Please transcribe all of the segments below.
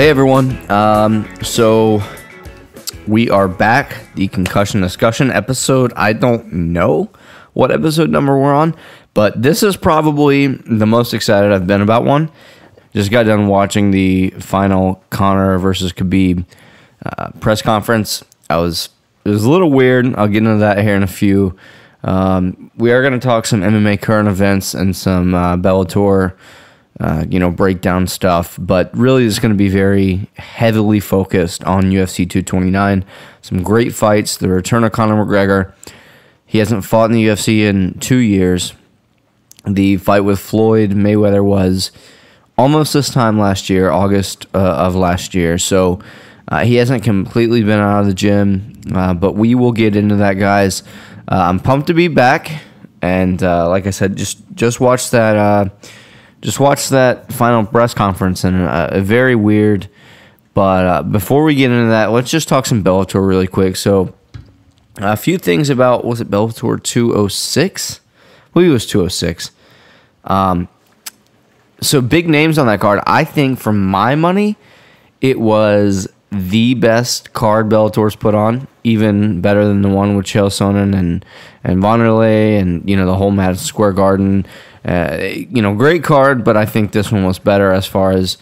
Hey everyone, so we are back, the concussion discussion episode. I don't know what episode number we're on, but this is probably the most excited I've been about one. Just got done watching the final Conor versus Khabib press conference. It was a little weird. I'll get into that here in a few. We are going to talk some MMA current events and some Bellator breakdown stuff, but really it's going to be very heavily focused on UFC 229. Some great fights, the return of Conor McGregor. He hasn't fought in the UFC in 2 years. The fight with Floyd Mayweather was almost this time last year, August of last year, so he hasn't completely been out of the gym, but we will get into that, guys. I'm pumped to be back, and like I said, just watch that. Just watch that final press conference, and a very weird. But before we get into that, let's just talk some Bellator really quick. So, a few things about, was it Bellator 206? I believe it was 206. So, big names on that card. I think, for my money, it was the best card Bellator's put on, even better than the one with Chael Sonnen and Wanderlei and, the whole Madison Square Garden. Great card, but I think this one was better as far as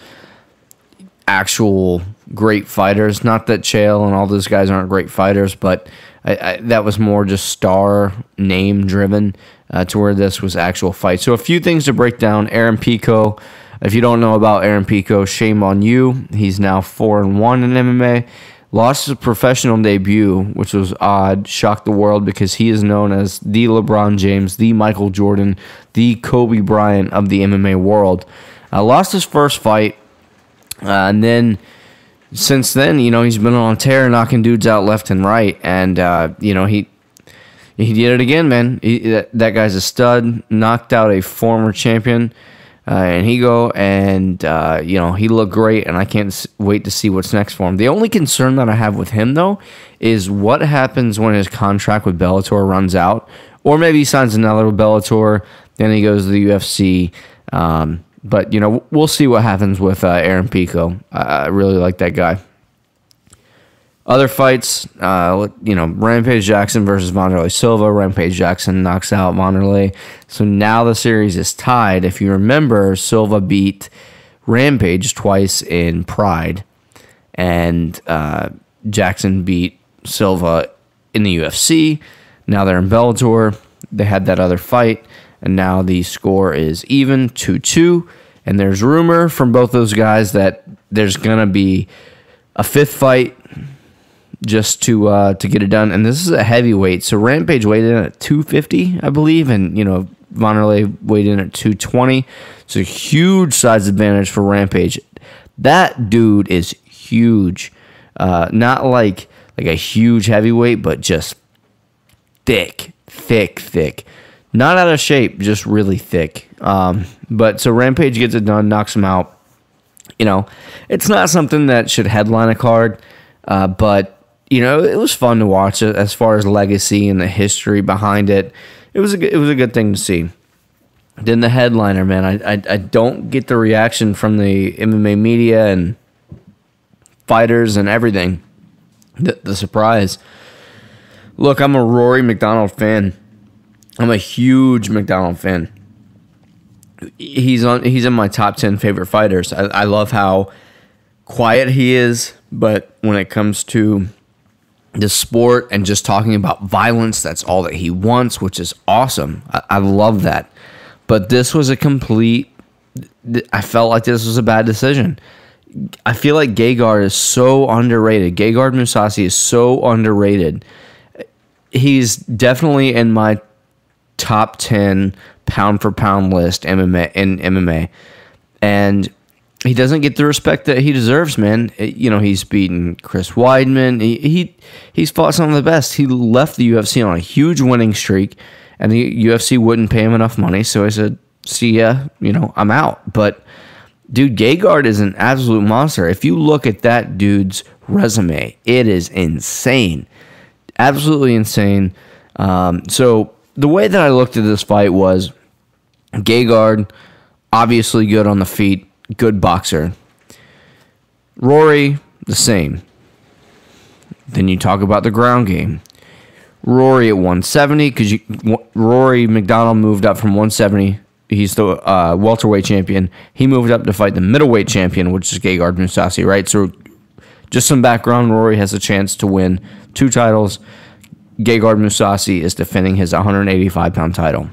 actual great fighters. Not that Chael and all those guys aren't great fighters, but that was more just star name driven to where this was actual fight. So a few things to break down. Aaron Pico. If you don't know about Aaron Pico, shame on you. He's now 4-1 in MMA. Lost his professional debut, which was odd, shocked the world because he is known as the LeBron James, the Michael Jordan, the Kobe Bryant of the MMA world. Lost his first fight, and then since then, he's been on a tear, knocking dudes out left and right, and he did it again, man. That guy's a stud. Knocked out a former champion. And he he looked great, and I can't wait to see what's next for him. The only concern that I have with him, though, is what happens when his contract with Bellator runs out, or maybe he signs another with Bellator, then he goes to the UFC. But we'll see what happens with Aaron Pico. I really like that guy. Other fights, Rampage Jackson versus Wanderlei Silva. Rampage Jackson knocks out Wanderlei. So now the series is tied. If you remember, Silva beat Rampage twice in Pride, and Jackson beat Silva in the UFC. Now they're in Bellator. They had that other fight, and now the score is even, 2-2. And there's rumor from both those guys that there's going to be a fifth fight just to get it done. And this is a heavyweight. So Rampage weighed in at 250, I believe, and Wanderlei weighed in at 220. It's a huge size advantage for Rampage. That dude is huge. Not like a huge heavyweight, but just thick. Not out of shape, just really thick. But so Rampage gets it done, knocks him out. It's not something that should headline a card, but it was fun to watch it as far as legacy and the history behind it. It was a good thing to see. Then the headliner, man, I don't get the reaction from the MMA media and fighters and everything. The surprise. Look, I'm a Rory McDonald fan. I'm a huge McDonald fan. He's in my top 10 favorite fighters. I love how quiet he is, but when it comes to the sport and just talking about violence, that's all that he wants, which is awesome. I love that. But this was I felt like this was a bad decision. I feel like Gegard is so underrated. Gegard Mousasi is so underrated. He's definitely in my top 10 pound for pound list in MMA. And he doesn't get the respect that he deserves, man. He's beaten Chris Weidman. He's fought some of the best. He left the UFC on a huge winning streak, and the UFC wouldn't pay him enough money. So I said, see ya, I'm out. But, dude, Gegard is an absolute monster. If you look at that dude's resume, it is insane. Absolutely insane. So the way that I looked at this fight was Gegard, obviously good on the feet, good boxer. Rory, the same. Then you talk about the ground game. Rory at 170, because Rory McDonald moved up from 170. He's the welterweight champion. He moved up to fight the middleweight champion, which is Gegard Mousasi, right? So just some background, Rory has a chance to win 2 titles. Gegard Mousasi is defending his 185-pound title.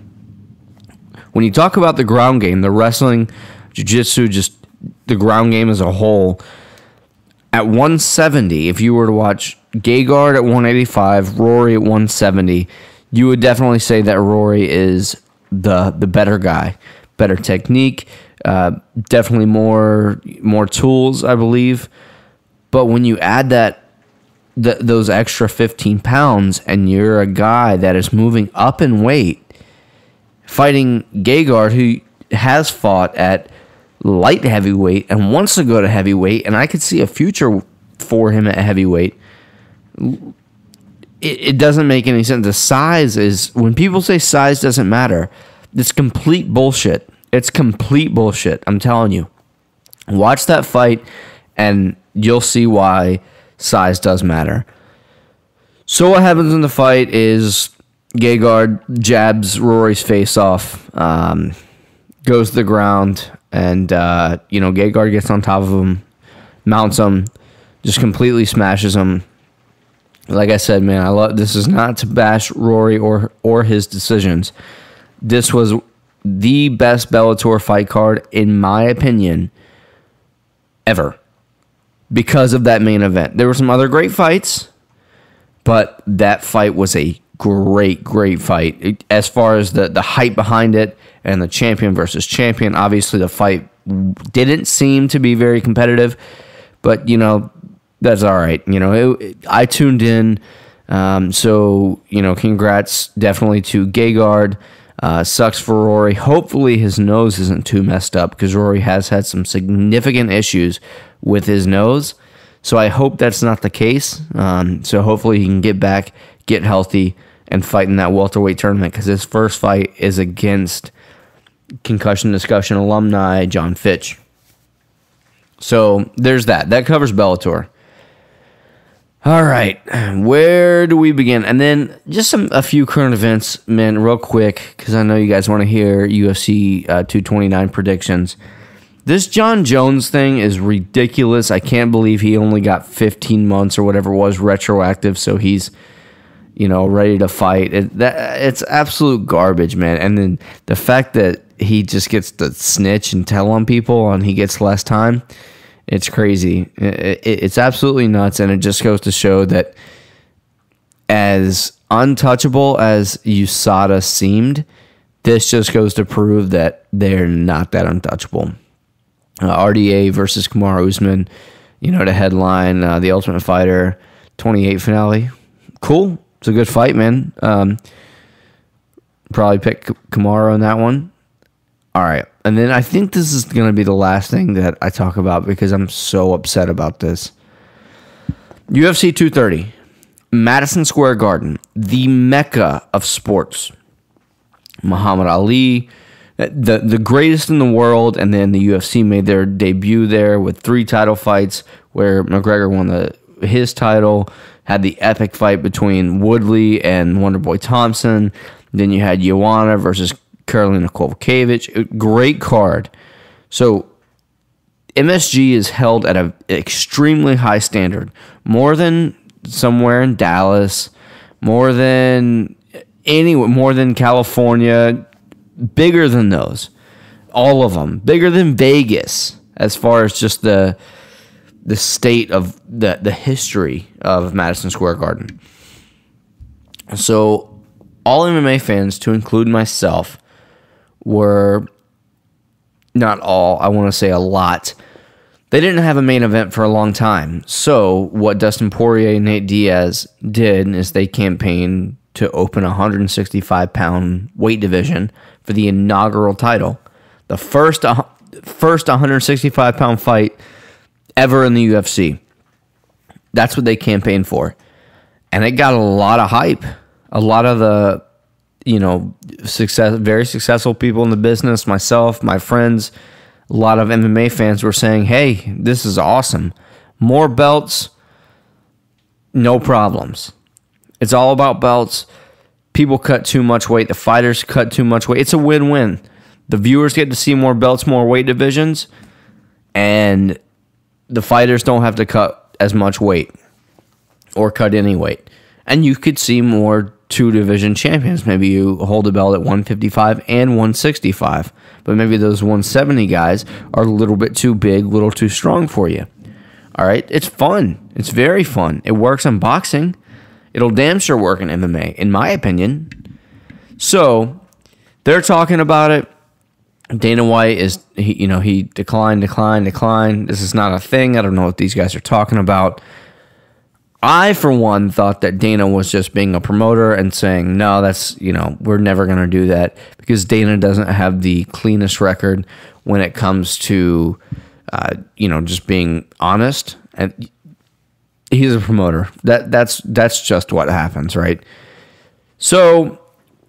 When you talk about the ground game, the wrestling, jiu-jitsu, just the ground game as a whole, at 170, if you were to watch Gegard at 185, Rory at 170, you would definitely say that Rory is the better guy. Better technique, definitely more tools, I believe. But when you add those extra 15 pounds and you're a guy that is moving up in weight, fighting Gegard, who has fought at light heavyweight and wants to go to heavyweight, and I could see a future for him at heavyweight. It doesn't make any sense. The size is, when people say size doesn't matter, it's complete bullshit. It's complete bullshit. I'm telling you. Watch that fight and you'll see why size does matter. So what happens in the fight is Gegard jabs Rory's face off, goes to the ground, and Gegard gets on top of him, mounts him, just completely smashes him. Like I said, man, this is not to bash Rory or his decisions. This was the best Bellator fight card, in my opinion, ever, because of that main event. There were some other great fights, but that fight was a great fight. As far as the hype behind it and the champion versus champion, obviously the fight didn't seem to be very competitive, but that's all right. I tuned in, so congrats definitely to Gegard. Sucks for Rory. Hopefully his nose isn't too messed up, because Rory has had some significant issues with his nose. So I hope that's not the case. So hopefully he can get back, get healthy, and fight in that welterweight tournament, because his first fight is against Concussion Discussion alumni John Fitch. So there's that. That covers Bellator. All right, where do we begin? And then just a few current events, man, real quick, because I know you guys want to hear UFC 229 predictions. This John Jones thing is ridiculous. I can't believe he only got 15 months or whatever it was retroactive, so he's ready to fight. It's absolute garbage, man. And then the fact that he just gets to snitch and tell on people and he gets less time, it's crazy. It's absolutely nuts, and it just goes to show that as untouchable as USADA seemed, this just goes to prove that they're not that untouchable. RDA versus Kamaru Usman, to headline The Ultimate Fighter 28 finale. Cool. It's a good fight, man. Probably pick Kamaru on that one. All right. And then I think this is going to be the last thing that I talk about, because I'm so upset about this. UFC 230, Madison Square Garden, the mecca of sports. Muhammad Ali, the greatest in the world, and then the UFC made their debut there with 3 title fights, where McGregor won his title, had the epic fight between Woodley and Wonderboy Thompson. Then you had Joanna versus Karolina Kowalkiewicz. Great card. So MSG is held at an extremely high standard, more than somewhere in Dallas, more than California, bigger than those, all of them, bigger than Vegas, as far as just the state of the history of Madison Square Garden. So all MMA fans, to include myself, were, not all, I want to say a lot, they didn't have a main event for a long time. So what Dustin Poirier and Nate Diaz did is they campaigned to open a 165-pound weight division for the inaugural title. The first 165-pound fight ever in the UFC. That's what they campaigned for. And it got a lot of hype. A lot of the, very successful people in the business, myself, my friends, a lot of MMA fans were saying, hey, this is awesome. More belts, no problems. It's all about belts. People cut too much weight. The fighters cut too much weight. It's a win-win. The viewers get to see more belts, more weight divisions, and the fighters don't have to cut as much weight or cut any weight. And you could see more two-division champions. Maybe you hold a belt at 155 and 165, but maybe those 170 guys are a little bit too big, a little too strong for you. All right? It's fun. It's very fun. It works in boxing. It'll damn sure work in MMA, in my opinion. So, they're talking about it. Dana White he declined. This is not a thing. I don't know what these guys are talking about. I, for one, thought that Dana was just being a promoter and saying, no, we're never going to do that, because Dana doesn't have the cleanest record when it comes to, just being honest. And he's a promoter. That's just what happens, right? So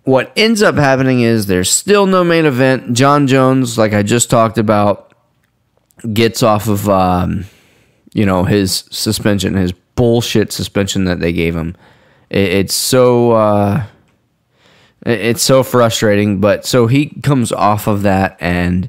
what ends up happening is there's still no main event. John Jones, like I just talked about, gets off of his suspension, his bullshit suspension that they gave him. It's so frustrating. But so he comes off of that, and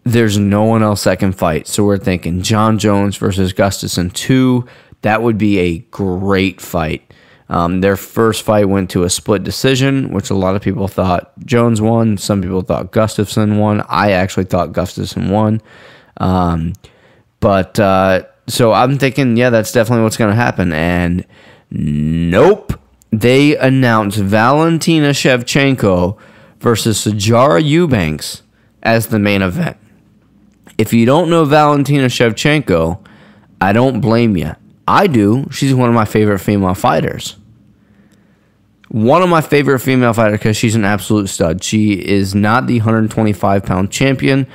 there's no one else that can fight. So we're thinking John Jones versus Gustafsson 2. That would be a great fight. Their first fight went to a split decision, which a lot of people thought Jones won. Some people thought Gustafsson won. I actually thought Gustafsson won. So I'm thinking, yeah, that's definitely what's going to happen. And nope. They announced Valentina Shevchenko versus Sijara Eubanks as the main event. If you don't know Valentina Shevchenko, I don't blame you. I do. She's one of my favorite female fighters. One of my favorite female fighters because she's an absolute stud. She is not the 125-pound champion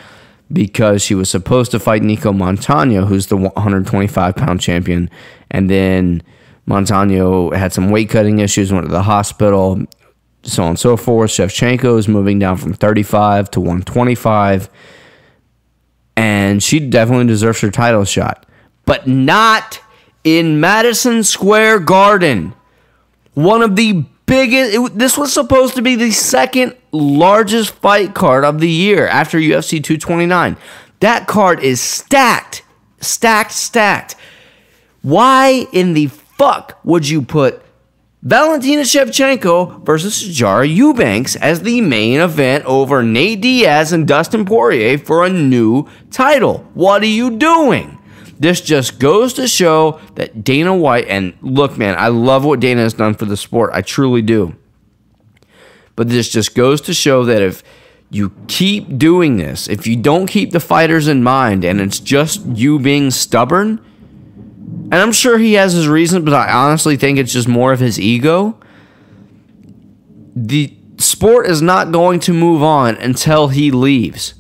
because she was supposed to fight Nico Montano, who's the 125-pound champion. And then Montano had some weight-cutting issues, went to the hospital, so on and so forth. Shevchenko is moving down from 35 to 125. And she definitely deserves her title shot. But not in Madison Square Garden. One of the biggest. This was supposed to be the second largest fight card of the year after UFC 229. That card is stacked. Stacked. Why in the fuck would you put Valentina Shevchenko versus Sijara Eubanks as the main event over Nate Diaz and Dustin Poirier for a new title? What are you doing? This just goes to show that Dana White, and look, man, I love what Dana has done for the sport. I truly do. But this just goes to show that if you keep doing this, if you don't keep the fighters in mind and it's just you being stubborn, and I'm sure he has his reasons, but I honestly think it's just more of his ego, the sport is not going to move on until he leaves.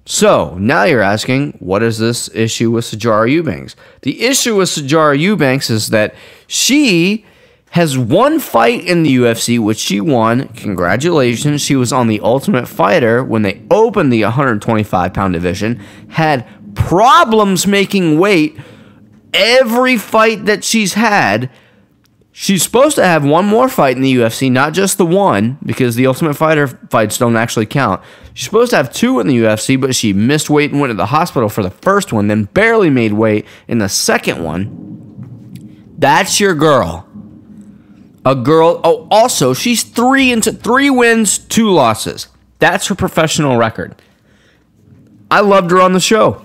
So, now you're asking, what is this issue with Sijara Eubanks? The issue with Sijara Eubanks is that she has one fight in the UFC, which she won. Congratulations. She was on the Ultimate Fighter when they opened the 125-pound division, had problems making weight every fight that she's had. She's supposed to have one more fight in the UFC, not just the one, because the Ultimate Fighter fights don't actually count. She's supposed to have two in the UFC, but she missed weight and went to the hospital for the first one, then barely made weight in the second one. That's your girl. A girl. Oh, also, she's 3 wins, 2 losses. That's her professional record. I loved her on the show.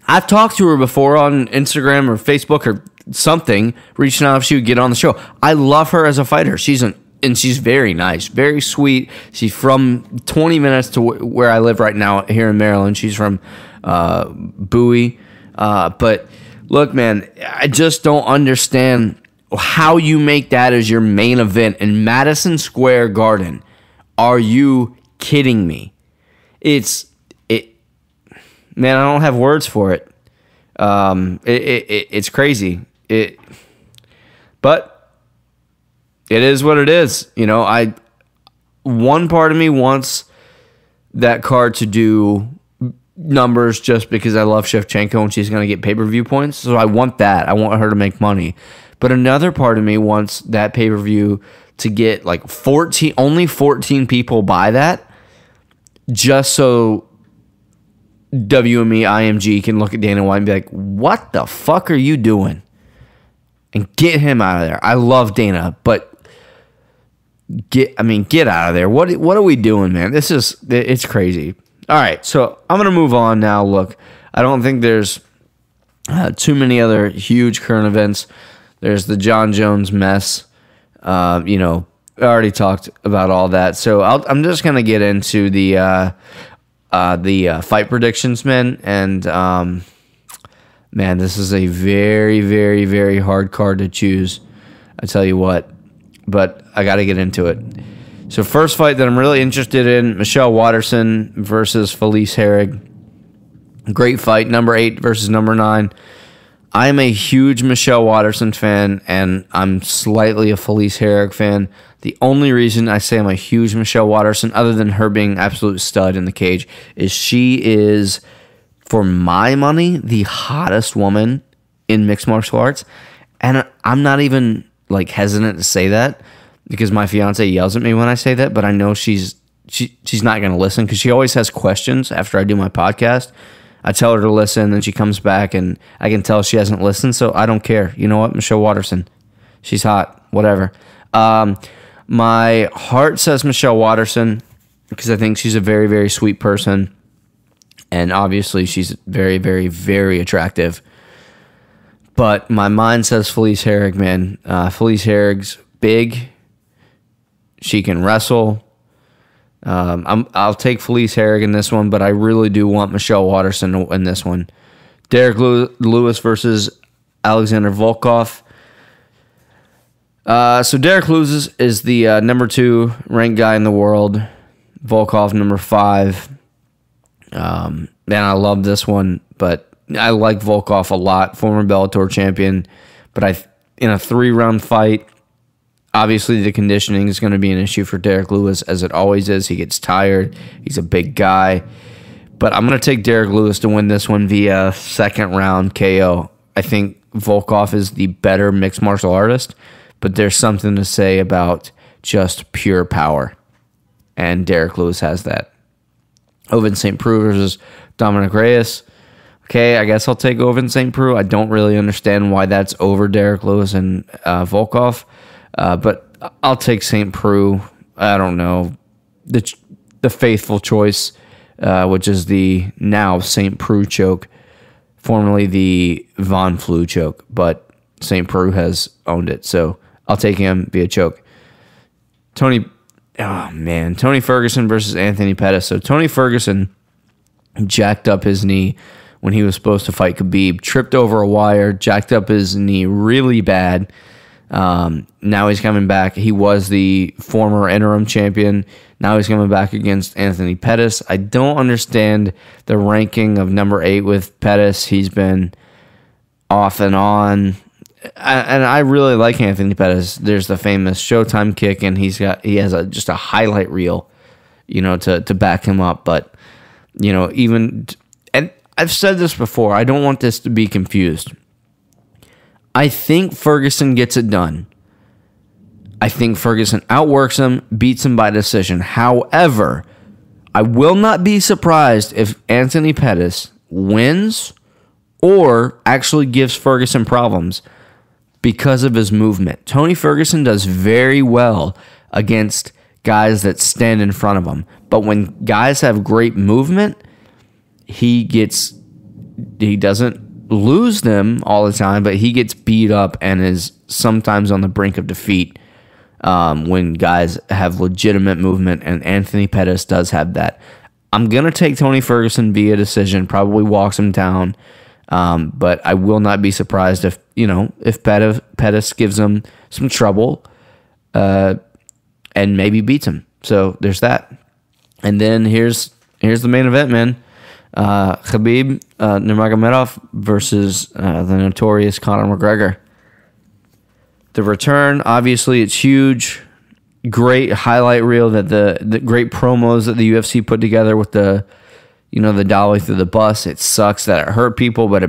I've talked to her before on Instagram or Facebook or something, reaching out if she would get on the show. I love her as a fighter. She's very nice, very sweet. She's from 20 minutes to where I live right now here in Maryland. She's from Bowie. But look, man, I just don't understand how you make that as your main event in Madison Square Garden. Are you kidding me? Man, I don't have words for it. It's crazy. But it is what it is. You know, one part of me wants that card to do numbers just because I love Shevchenko and she's going to get pay-per-view points. So I want that. I want her to make money. But another part of me wants that pay-per-view to get like only 14 people buy that, just so WME IMG can look at Dana White and be like, what the fuck are you doing? And get him out of there. I love Dana, but get out of there. What are we doing, man? It's crazy. All right, so I'm going to move on now. Look, I don't think there's too many other huge current events. There's the John Jones mess. I already talked about all that. So I'm just going to get into the fight predictions, man. And, man, this is a very, very, very hard card to choose. I tell you what. But I got to get into it. So first fight that I'm really interested in, Michelle Waterson versus Felice Herrig. Great fight, number 8 versus number 9. I am a huge Michelle Waterson fan, and I'm slightly a Felice Herrig fan. The only reason I say I'm a huge Michelle Waterson, other than her being an absolute stud in the cage, is she is, for my money, the hottest woman in mixed martial arts. And I'm not even like hesitant to say that because my fiance yells at me when I say that, but I know she's not going to listen because she always has questions after I do my podcast. I tell her to listen, and she comes back, and I can tell she hasn't listened, so I don't care. You know what? Michelle Waterson. She's hot. Whatever. My heart says Michelle Waterson because I think she's a very, very sweet person, and obviously she's very, very, very attractive. But my mind says Felice Herrig, man. Felice Herrig's big. She can wrestle. I'll take Felice Herrig in this one, but I really do want Michelle Waterson in this one. Derek Lewis versus Alexander Volkov. So Derek Lewis is the number 2 ranked guy in the world. Volkov number 5. Man, I love this one, but I like Volkov a lot. Former Bellator champion, but in a 3-round fight. Obviously, the conditioning is going to be an issue for Derek Lewis, as it always is. He gets tired. He's a big guy. But I'm going to take Derek Lewis to win this one via second-round KO. I think Volkov is the better mixed martial artist, but there's something to say about just pure power, and Derek Lewis has that. Ovince St. Preux versus Dominic Reyes. Okay, I guess I'll take Ovince St. Preux. I don't really understand why that's over Derek Lewis and Volkov. But I'll take St. Preux. I don't know. The faithful choice, which is the now St. Preux choke, formerly the Von Flue choke, but St. Preux has owned it. So I'll take him via choke. Tony Ferguson versus Anthony Pettis. So Tony Ferguson jacked up his knee when he was supposed to fight Khabib, tripped over a wire, jacked up his knee really bad. Now he's coming back. He was the former interim champion. Now he's coming back against Anthony Pettis. I don't understand the ranking of number 8 with Pettis. He's been off and on. And I really like Anthony Pettis. There's the famous Showtime kick, and he has just a highlight reel, to back him up. But, and I've said this before, I don't want this to be confused. I think Ferguson gets it done. I think Ferguson outworks him, beats him by decision. However, I will not be surprised if Anthony Pettis wins or actually gives Ferguson problems because of his movement. Tony Ferguson does very well against guys that stand in front of him. But when guys have great movement, he doesn't lose them all the time, but he gets beat up and is sometimes on the brink of defeat when guys have legitimate movement, and Anthony Pettis does have that. I'm going to take Tony Ferguson via decision, probably walks him down, but I will not be surprised if Pettis gives him some trouble and maybe beats him. So there's that. And then here's the main event, man. Khabib Nurmagomedov versus the notorious Conor McGregor. The return, obviously, it's huge. Great highlight reel that the great promos that the UFC put together with the the dolly through the bus. It sucks that it hurt people, but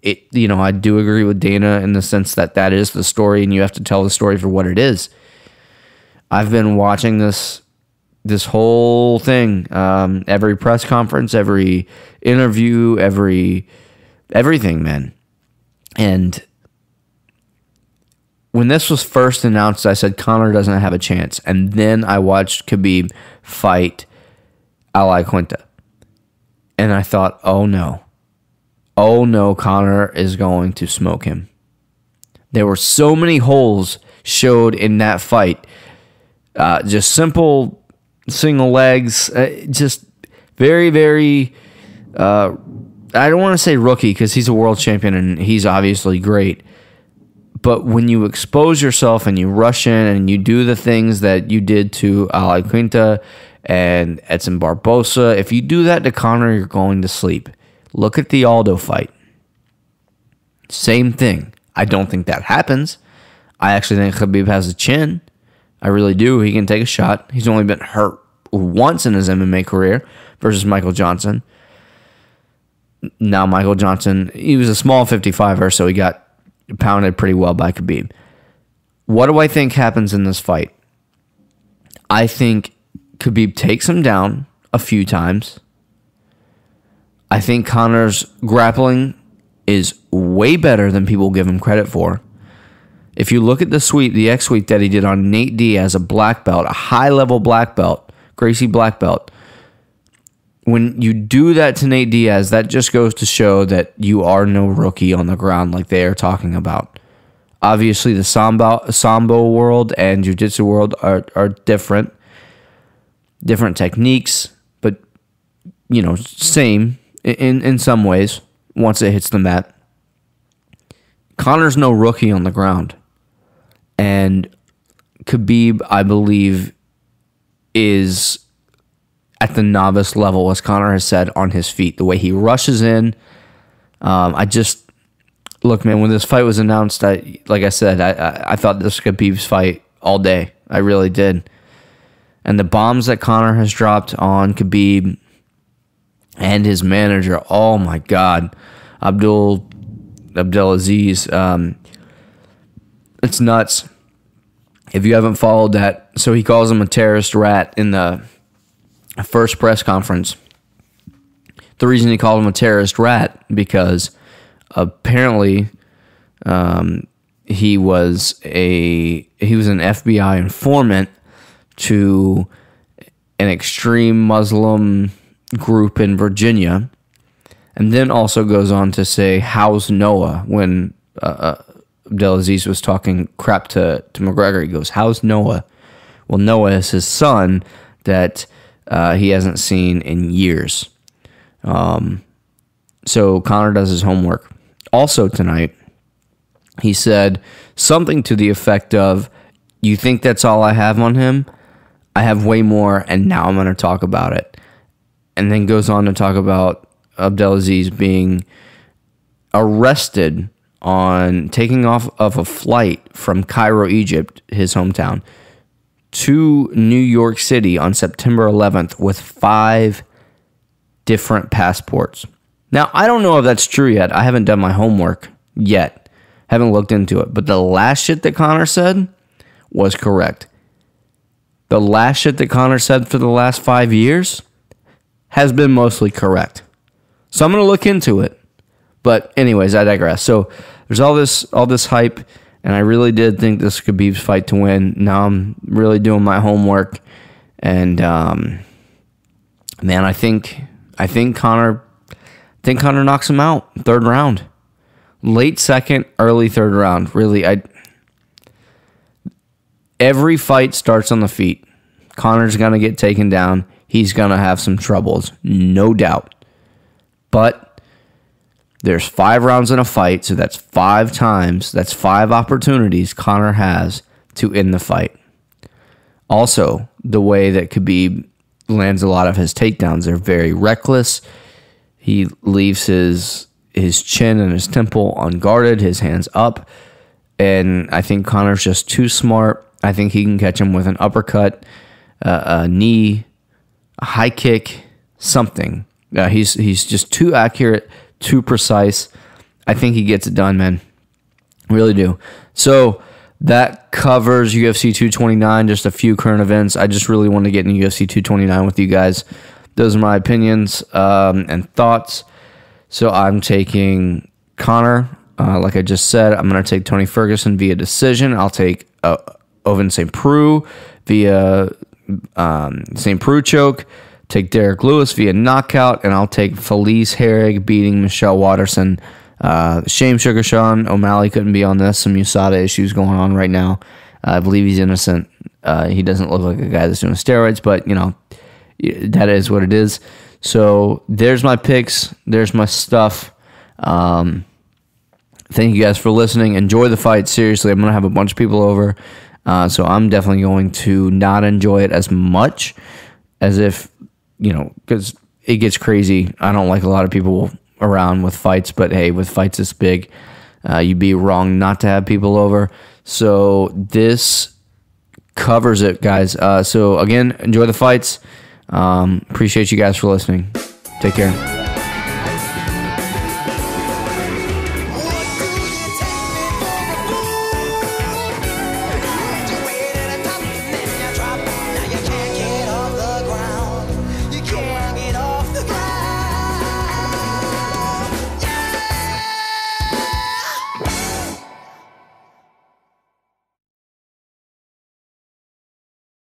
I do agree with Dana in the sense that is the story, and you have to tell the story for what it is. I've been watching this whole thing, every press conference, every interview, everything, man. And when this was first announced, I said Conor doesn't have a chance. And then I watched Khabib fight Al Quinta. And I thought, oh no, Conor is going to smoke him. There were so many holes showed in that fight. Just simple single legs. Just very, very, I don't want to say rookie because he's a world champion and he's obviously great. But when you expose yourself and you rush in and you do the things that you did to Al Quinta and Edson Barbosa, if you do that to Conor, you're going to sleep. Look at the Aldo fight. Same thing. I don't think that happens. I actually think Khabib has a chin. I really do. He can take a shot. He's only been hurt once in his MMA career versus Michael Johnson. Now, Michael Johnson, he was a small 55er, so he got pounded pretty well by Khabib. What do I think happens in this fight? I think Khabib takes him down a few times. I think Conor's grappling is way better than people give him credit for. If you look at the sweep, the X sweep that he did on Nate Diaz, a black belt, a high-level black belt, Gracie black belt, when you do that to Nate Diaz, that just goes to show that you are no rookie on the ground like they are talking about. Obviously, the Sambo world and Jiu-Jitsu world are different. Different techniques, but, same in some ways once it hits the mat. Conor's no rookie on the ground. And Khabib, I believe, is at the novice level, as Conor has said, on his feet. The way he rushes in. Look, man, when this fight was announced, like I said, I thought this was Khabib's fight all day. I really did. And the bombs that Conor has dropped on Khabib and his manager, oh my God, Abdelaziz, it's nuts. If you haven't followed that, so he calls him a terrorist rat in the first press conference. The reason he called him a terrorist rat, because apparently he was an FBI informant to an extreme Muslim group in Virginia, and then also goes on to say, how's Noah? When Abdelaziz was talking crap to McGregor, he goes, how's Noah? Well, Noah is his son that he hasn't seen in years. So Conor does his homework. Also tonight, he said something to the effect of, you think that's all I have on him? I have way more, and now I'm going to talk about it. And then goes on to talk about Abdelaziz being arrested on taking off of a flight from Cairo, Egypt, his hometown, to New York City on September 11th with 5 different passports. Now, I don't know if that's true yet. I haven't done my homework yet. Haven't looked into it. But the last shit that Conor said was correct. The last shit that Conor said for the last 5 years has been mostly correct. So I'm going to look into it. But anyways, I digress. So there's all this hype, and I really did think this was Khabib's fight to win. Now I'm really doing my homework, and man, I think Conor knocks him out third round, late second, early third round. Really, every fight starts on the feet. Conor's gonna get taken down. He's gonna have some troubles, no doubt. But there's 5 rounds in a fight, so that's 5 times. That's 5 opportunities Conor has to end the fight. Also, the way that Khabib lands a lot of his takedowns, they're very reckless. He leaves his chin and his temple unguarded, his hands up. And I think Conor's just too smart. I think he can catch him with an uppercut, a knee, a high kick, something. He's just too accurate, too precise. I think he gets it done, man. Really do. So that covers UFC 229, just a few current events. I just really wanted to get into UFC 229 with you guys. Those are my opinions and thoughts. So I'm taking Conor. Like I just said, I'm going to take Tony Ferguson via decision. I'll take Ovince St. Preux via St. Preux choke. Take Derek Lewis via knockout. And I'll take Felice Herrig beating Michelle Waterson. Shame Sugar Sean O'Malley couldn't be on this. Some USADA issues going on right now. I believe he's innocent. He doesn't look like a guy that's doing steroids, but, you know, that is what it is. So there's my picks. There's my stuff. Thank you guys for listening. Enjoy the fight. Seriously, I'm going to have a bunch of people over. So I'm definitely going to not enjoy it as much as if, you know, because it gets crazy. I don't like a lot of people around with fights, but hey, with fights this big, you'd be wrong not to have people over. So this covers it, guys. So again, enjoy the fights. Appreciate you guys for listening. Take care.